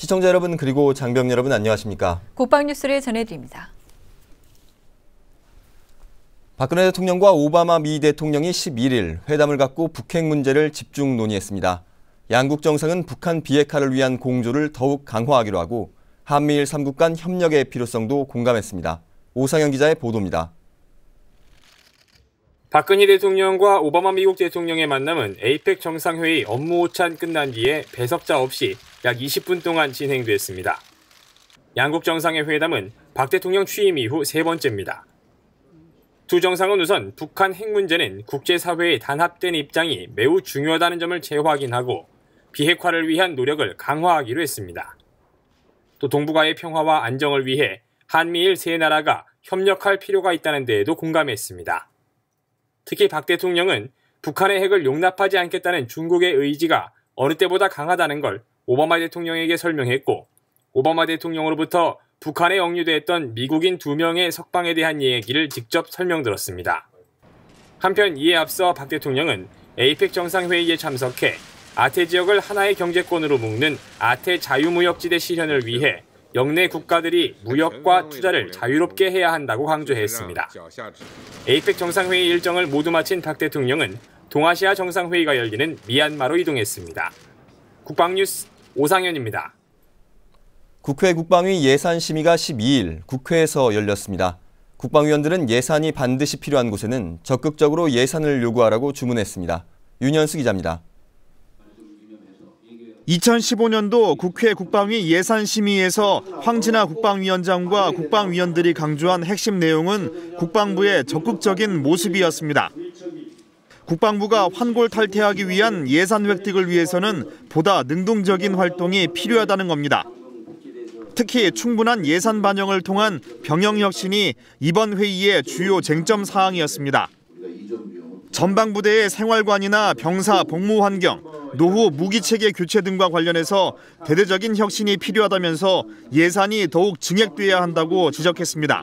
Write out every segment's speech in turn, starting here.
시청자 여러분 그리고 장병 여러분 안녕하십니까? 국방 뉴스를 전해드립니다. 박근혜 대통령과 오바마 미 대통령이 11일 회담을 갖고 북핵 문제를 집중 논의했습니다. 양국 정상은 북한 비핵화를 위한 공조를 더욱 강화하기로 하고 한미일 3국 간 협력의 필요성도 공감했습니다. 오상현 기자의 보도입니다. 박근혜 대통령과 오바마 미국 대통령의 만남은 에이펙 정상회의 업무 오찬 끝난 뒤에 배석자 없이 약 20분 동안 진행됐습니다. 양국 정상의 회담은 박 대통령 취임 이후 세 번째입니다. 두 정상은 우선 북한 핵 문제는 국제사회의 단합된 입장이 매우 중요하다는 점을 재확인하고 비핵화를 위한 노력을 강화하기로 했습니다. 또 동북아의 평화와 안정을 위해 한미일 세 나라가 협력할 필요가 있다는 데에도 공감했습니다. 특히 박 대통령은 북한의 핵을 용납하지 않겠다는 중국의 의지가 어느 때보다 강하다는 걸 오바마 대통령에게 설명했고, 오바마 대통령으로부터 북한에 억류됐던 미국인 2명의 석방에 대한 얘기를 직접 설명들었습니다. 한편 이에 앞서 박 대통령은 에이펙 정상회의에 참석해 아태 지역을 하나의 경제권으로 묶는 아태 자유무역지대 실현을 위해 영내 국가들이 무역과 투자를 자유롭게 해야 한다고 강조했습니다. 에이펙 정상회의 일정을 모두 마친 박 대통령은 동아시아 정상회의가 열리는 미얀마로 이동했습니다. 국방뉴스 오상현입니다. 국회 국방위 예산심의가 12일 국회에서 열렸습니다. 국방위원들은 예산이 반드시 필요한 곳에는 적극적으로 예산을 요구하라고 주문했습니다. 윤현수 기자입니다. 2015년도 국회 국방위 예산심의에서 황진화 국방위원장과 국방위원들이 강조한 핵심 내용은 국방부의 적극적인 모습이었습니다. 국방부가 환골탈퇴하기 위한 예산 획득을 위해서는 보다 능동적인 활동이 필요하다는 겁니다. 특히 충분한 예산 반영을 통한 병영 혁신이 이번 회의의 주요 쟁점 사항이었습니다. 전방부대의 생활관이나 병사 복무 환경, 노후 무기체계 교체 등과 관련해서 대대적인 혁신이 필요하다면서 예산이 더욱 증액돼야 한다고 지적했습니다.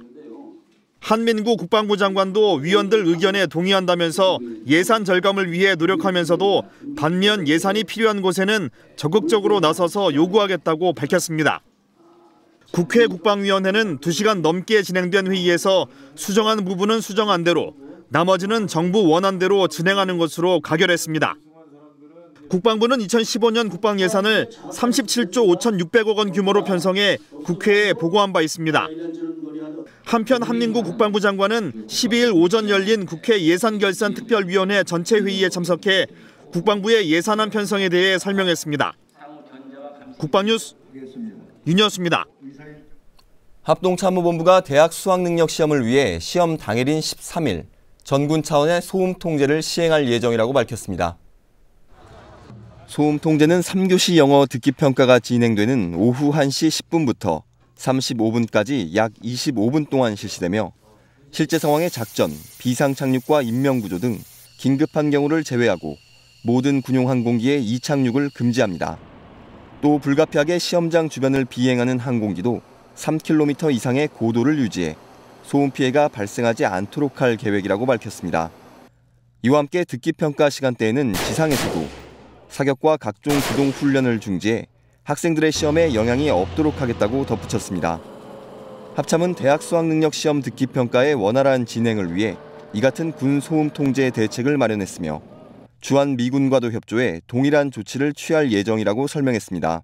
한민구 국방부 장관도 위원들 의견에 동의한다면서 예산 절감을 위해 노력하면서도 반면 예산이 필요한 곳에는 적극적으로 나서서 요구하겠다고 밝혔습니다. 국회 국방위원회는 2시간 넘게 진행된 회의에서 수정한 부분은 수정한 대로, 나머지는 정부 원안대로 진행하는 것으로 가결했습니다. 국방부는 2015년 국방 예산을 37조 5,600억 원 규모로 편성해 국회에 보고한 바 있습니다. 한편 한민구 국방부 장관은 12일 오전 열린 국회 예산결산특별위원회 전체 회의에 참석해 국방부의 예산안 편성에 대해 설명했습니다. 국방뉴스 윤현수입니다. 합동참모본부가 대학 수학능력시험을 위해 시험 당일인 13일 전군 차원의 소음 통제를 시행할 예정이라고 밝혔습니다. 소음 통제는 3교시 영어 듣기 평가가 진행되는 오후 1시 10분부터 35분까지 약 25분 동안 실시되며 실제 상황의 작전, 비상 착륙과 인명 구조 등 긴급한 경우를 제외하고 모든 군용 항공기의 이착륙을 금지합니다. 또 불가피하게 시험장 주변을 비행하는 항공기도 3km 이상의 고도를 유지해 소음 피해가 발생하지 않도록 할 계획이라고 밝혔습니다. 이와 함께 듣기평가 시간대에는 지상에서도 사격과 각종 기동 훈련을 중지해 학생들의 시험에 영향이 없도록 하겠다고 덧붙였습니다. 합참은 대학 수학능력시험 듣기평가의 원활한 진행을 위해 이 같은 군 소음 통제 대책을 마련했으며 주한 미군과도 협조해 동일한 조치를 취할 예정이라고 설명했습니다.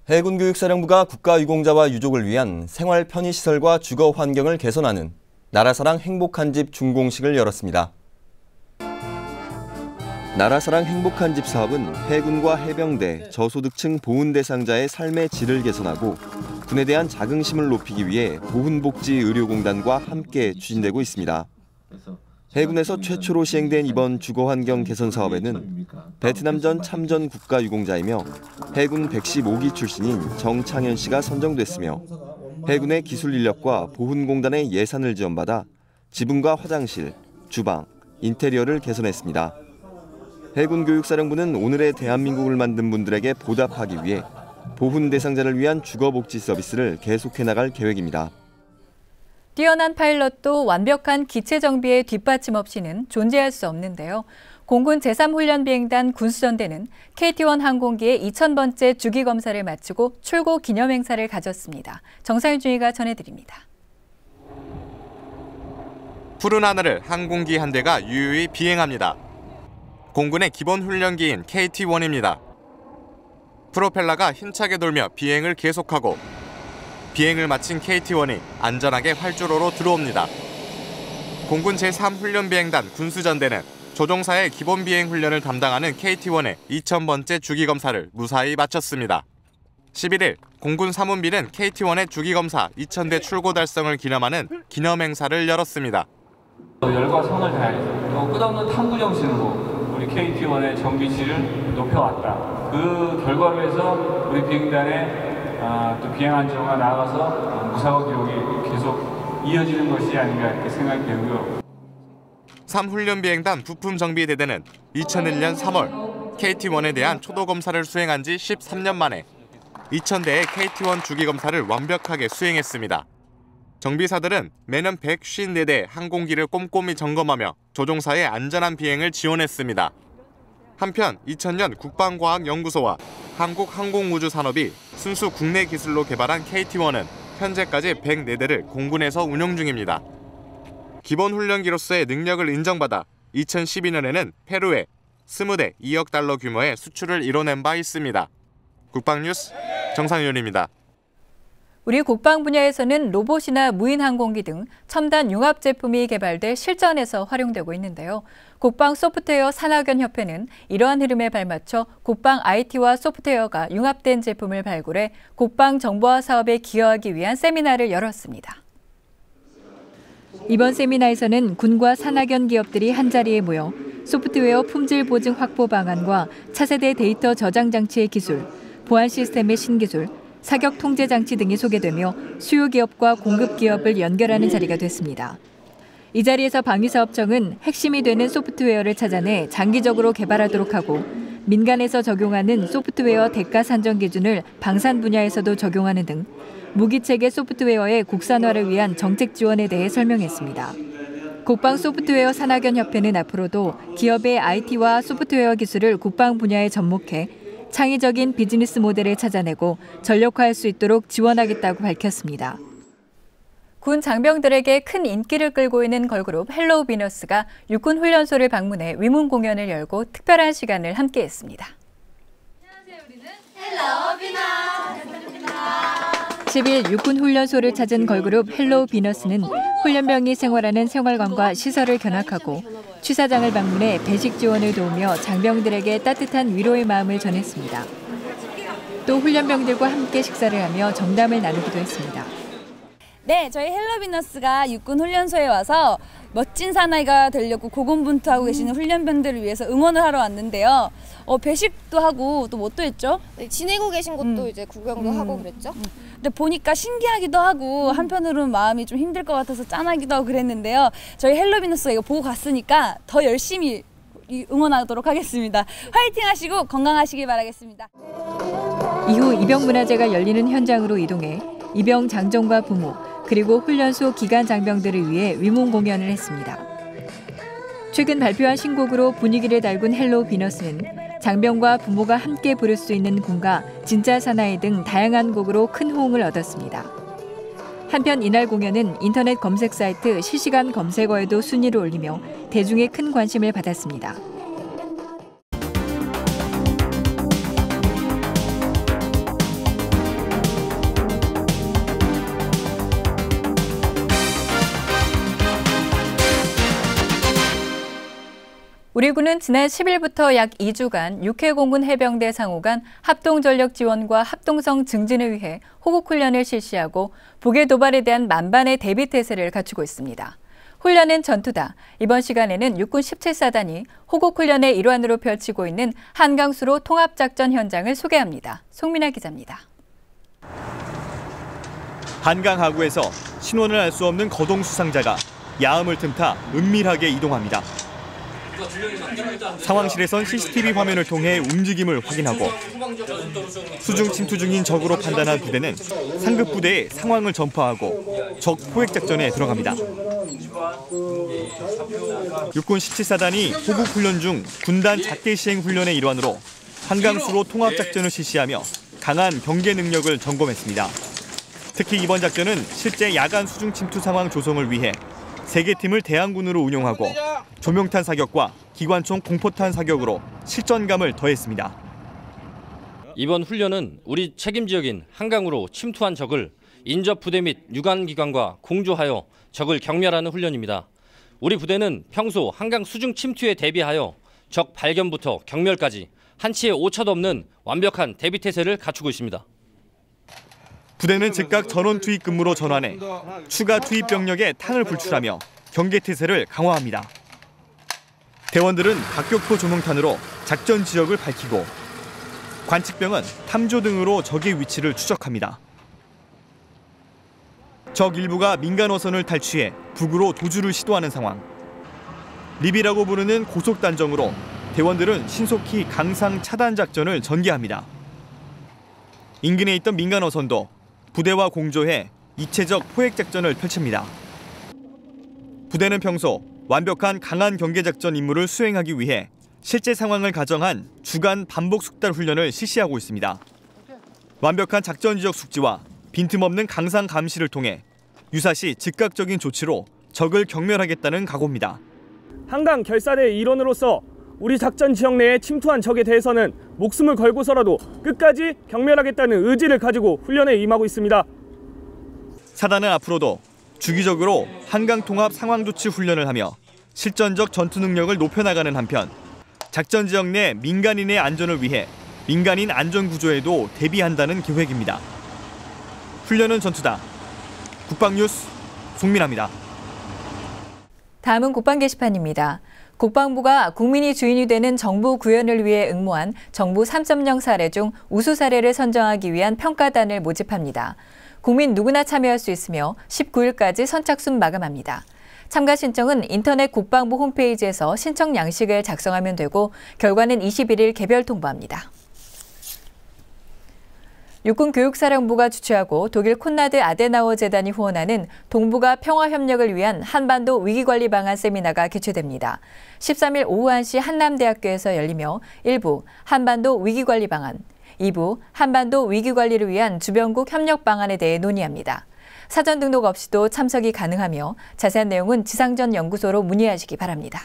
해군교육사령부가 국가유공자와 유족을 위한 생활 편의시설과 주거 환경을 개선하는 나라사랑 행복한 집 준공식을 열었습니다. 나라사랑 행복한 집 사업은 해군과 해병대, 저소득층 보훈 대상자의 삶의 질을 개선하고 군에 대한 자긍심을 높이기 위해 보훈복지의료공단과 함께 추진되고 있습니다. 해군에서 최초로 시행된 이번 주거환경 개선 사업에는 베트남전 참전 국가유공자이며 해군 115기 출신인 정창현 씨가 선정됐으며 해군의 기술 인력과 보훈공단의 예산을 지원받아 지붕과 화장실, 주방, 인테리어를 개선했습니다. 해군교육사령부는 오늘의 대한민국을 만든 분들에게 보답하기 위해 보훈 대상자를 위한 주거복지 서비스를 계속해 나갈 계획입니다. 뛰어난 파일럿도 완벽한 기체 정비의 뒷받침 없이는 존재할 수 없는데요. 공군 제3훈련비행단 군수전대는 KT-1 항공기의 2000번째 주기검사를 마치고 출고 기념행사를 가졌습니다. 정상윤 중위가 전해드립니다. 푸른 하늘을 항공기 한 대가 유유히 비행합니다. 공군의 기본 훈련기인 KT-1입니다. 프로펠러가 힘차게 돌며 비행을 계속하고 비행을 마친 KT-1이 안전하게 활주로로 들어옵니다. 공군 제3훈련비행단 군수전대는 조종사의 기본 비행 훈련을 담당하는 KT-1의 2000번째 주기검사를 무사히 마쳤습니다. 11일 공군 사문비는 KT-1의 주기검사 2000대 출고 달성을 기념하는 기념행사를 열었습니다. 열과 성을 다해서 또 끝없는 탐구 정신으로 우리 KT-1의 정비치를 높여왔다. 그 결과로 해서 우리 비행단의 또 비행 안정화 나아가서 무사고 기록이 계속 이어지는 것이 아닌가 이렇게 생각이 되고요. 3훈련비행단 부품정비대대는 2001년 3월 KT-1에 대한 초도검사를 수행한 지 13년 만에 2000대의 KT-1 주기검사를 완벽하게 수행했습니다. 정비사들은 매년 154대 항공기를 꼼꼼히 점검하며 조종사의 안전한 비행을 지원했습니다. 한편 2000년 국방과학연구소와 한국항공우주산업이 순수 국내 기술로 개발한 KT-1은 현재까지 104대를 공군에서 운용 중입니다. 기본 훈련기로서의 능력을 인정받아 2012년에는 페루에 20대 2억 달러 규모의 수출을 이뤄낸 바 있습니다. 국방뉴스 정상윤입니다. 우리 국방 분야에서는 로봇이나 무인 항공기 등 첨단 융합 제품이 개발돼 실전에서 활용되고 있는데요. 국방 소프트웨어 산학연협회는 이러한 흐름에 발맞춰 국방 IT와 소프트웨어가 융합된 제품을 발굴해 국방 정보화 사업에 기여하기 위한 세미나를 열었습니다. 이번 세미나에서는 군과 산학연 기업들이 한자리에 모여 소프트웨어 품질 보증 확보 방안과 차세대 데이터 저장 장치의 기술, 보안 시스템의 신기술, 사격 통제 장치 등이 소개되며 수요 기업과 공급 기업을 연결하는 자리가 됐습니다. 이 자리에서 방위사업청은 핵심이 되는 소프트웨어를 찾아내 장기적으로 개발하도록 하고 민간에서 적용하는 소프트웨어 대가 산정 기준을 방산 분야에서도 적용하는 등 무기체계 소프트웨어의 국산화를 위한 정책 지원에 대해 설명했습니다. 국방 소프트웨어 산학연협회는 앞으로도 기업의 IT와 소프트웨어 기술을 국방 분야에 접목해 창의적인 비즈니스 모델을 찾아내고 전력화할 수 있도록 지원하겠다고 밝혔습니다. 군 장병들에게 큰 인기를 끌고 있는 걸그룹 헬로우 비너스가 육군 훈련소를 방문해 위문 공연을 열고 특별한 시간을 함께했습니다. 안녕하세요, 우리는 헬로우 비너스. 10일 육군 훈련소를 찾은 걸그룹 헬로우 비너스는 훈련병이 생활하는 생활관과 시설을 견학하고 취사장을 방문해 배식 지원을 도우며 장병들에게 따뜻한 위로의 마음을 전했습니다. 또 훈련병들과 함께 식사를 하며 정담을 나누기도 했습니다. 네, 저희 헬로우 비너스가 육군 훈련소에 와서 멋진 사나이가 되려고 고군분투하고 계시는 훈련병들을 위해서 응원을 하러 왔는데요. 배식도 하고 또 뭐 또 했죠? 네, 지내고 계신 곳도 이제 구경도 하고 그랬죠. 근데 보니까 신기하기도 하고 한편으로는 마음이 좀 힘들 것 같아서 짠하기도 하고 그랬는데요. 저희 헬로우 비너스가 이거 보고 갔으니까 더 열심히 응원하도록 하겠습니다. 화이팅 하시고 건강하시길 바라겠습니다. 이후 입영문화제가 열리는 현장으로 이동해 입영 장정과 부모 그리고 훈련소 기간 장병들을 위해 위문 공연을 했습니다. 최근 발표한 신곡으로 분위기를 달군 헬로우 비너스는 장병과 부모가 함께 부를 수 있는 군가, 진짜 사나이 등 다양한 곡으로 큰 호응을 얻었습니다. 한편 이날 공연은 인터넷 검색 사이트 실시간 검색어에도 순위를 올리며 대중의 큰 관심을 받았습니다. 우리 군은 지난 10일부터 약 2주간 6회 공군 해병대 상호 간 합동전력 지원과 합동성 증진을 위해 호국훈련을 실시하고 북의 도발에 대한 만반의 대비태세를 갖추고 있습니다. 훈련은 전투다. 이번 시간에는 육군 17사단이 호국훈련의 일환으로 펼치고 있는 한강수로 통합작전 현장을 소개합니다. 송민아 기자입니다. 한강 하구에서 신원을 알 수 없는 거동 수상자가 야음을 틈타 은밀하게 이동합니다. 상황실에선 CCTV 화면을 통해 움직임을 확인하고 수중 침투 중인 적으로 판단한 부대는 상급 부대에 상황을 전파하고 적 포획 작전에 들어갑니다. 육군 17사단이 호국훈련 중 군단 작대 시행 훈련의 일환으로 한강수로 통합작전을 실시하며 강한 경계 능력을 점검했습니다. 특히 이번 작전은 실제 야간 수중 침투 상황 조성을 위해 3개 팀을 대항군으로 운용하고 조명탄 사격과 기관총 공포탄 사격으로 실전감을 더했습니다. 이번 훈련은 우리 책임 지역인 한강으로 침투한 적을 인접 부대 및 유관기관과 공조하여 적을 경멸하는 훈련입니다. 우리 부대는 평소 한강 수중 침투에 대비하여 적 발견부터 경멸까지 한치의 오차도 없는 완벽한 대비 태세를 갖추고 있습니다. 부대는 즉각 전원 투입 근무로 전환해 추가 투입 병력에 탄을 불출하며 경계 태세를 강화합니다. 대원들은 각격포 조명탄으로 작전 지역을 밝히고 관측병은 탐조 등으로 적의 위치를 추적합니다. 적 일부가 민간 어선을 탈취해 북으로 도주를 시도하는 상황. 리비라고 부르는 고속 단정으로 대원들은 신속히 강상 차단 작전을 전개합니다. 인근에 있던 민간 어선도 부대와 공조해 이체적 포획 작전을 펼칩니다. 부대는 평소 완벽한 강한 경계 작전 임무를 수행하기 위해 실제 상황을 가정한 주간 반복 숙달 훈련을 실시하고 있습니다. 완벽한 작전 지역 숙지와 빈틈없는 강상 감시를 통해 유사시 즉각적인 조치로 적을 경멸하겠다는 각오입니다. 한강 결사대의 일원으로서 우리 작전 지역 내에 침투한 적에 대해서는 목숨을 걸고서라도 끝까지 경멸하겠다는 의지를 가지고 훈련에 임하고 있습니다. 사단은 앞으로도 주기적으로 한강 통합 상황 조치 훈련을 하며 실전적 전투 능력을 높여나가는 한편 작전 지역 내 민간인의 안전을 위해 민간인 안전 구조에도 대비한다는 계획입니다. 훈련은 전투다. 국방뉴스 송민아입니다. 다음은 국방 게시판입니다. 국방부가 국민이 주인이 되는 정부 구현을 위해 응모한 정부 3.0 사례 중 우수 사례를 선정하기 위한 평가단을 모집합니다. 국민 누구나 참여할 수 있으며 19일까지 선착순 마감합니다. 참가 신청은 인터넷 국방부 홈페이지에서 신청 양식을 작성하면 되고 결과는 21일 개별 통보합니다. 육군교육사령부가 주최하고 독일 콘라드 아데나워 재단이 후원하는 동북아 평화협력을 위한 한반도 위기관리 방안 세미나가 개최됩니다. 13일 오후 1시 한남대학교에서 열리며 1부 한반도 위기관리 방안, 2부 한반도 위기관리를 위한 주변국 협력 방안에 대해 논의합니다. 사전 등록 없이도 참석이 가능하며 자세한 내용은 지상전 연구소로 문의하시기 바랍니다.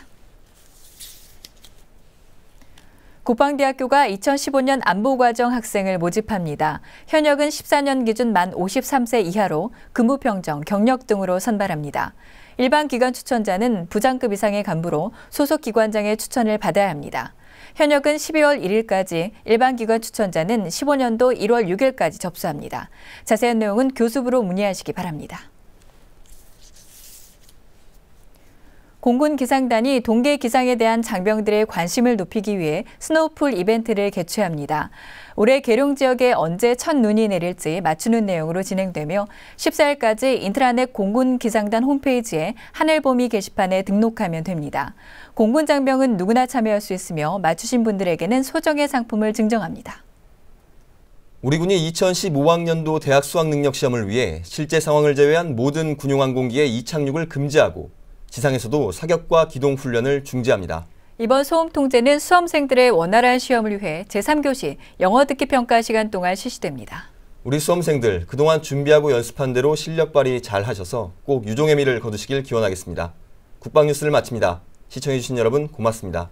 국방대학교가 2015년 안보과정 학생을 모집합니다. 현역은 14년 기준 만 53세 이하로 근무평정, 경력 등으로 선발합니다. 일반 기관 추천자는 부장급 이상의 간부로 소속 기관장의 추천을 받아야 합니다. 현역은 12월 1일까지, 일반 기관 추천자는 15년도 1월 6일까지 접수합니다. 자세한 내용은 교수부로 문의하시기 바랍니다. 공군 기상단이 동계 기상에 대한 장병들의 관심을 높이기 위해 스노우풀 이벤트를 개최합니다. 올해 계룡 지역에 언제 첫 눈이 내릴지 맞추는 내용으로 진행되며 14일까지 인트라넷 공군 기상단 홈페이지에 하늘보미 게시판에 등록하면 됩니다. 공군 장병은 누구나 참여할 수 있으며 맞추신 분들에게는 소정의 상품을 증정합니다. 우리 군이 2015학년도 대학 수학능력시험을 위해 실제 상황을 제외한 모든 군용항공기의 이착륙을 금지하고 지상에서도 사격과 기동 훈련을 중지합니다. 이번 소음 통제는 수험생들의 원활한 시험을 위해 제3교시 영어 듣기 평가 시간 동안 실시됩니다. 우리 수험생들 그동안 준비하고 연습한 대로 실력 발휘 잘 하셔서 꼭 유종의 미를 거두시길 기원하겠습니다. 국방뉴스를 마칩니다. 시청해주신 여러분 고맙습니다.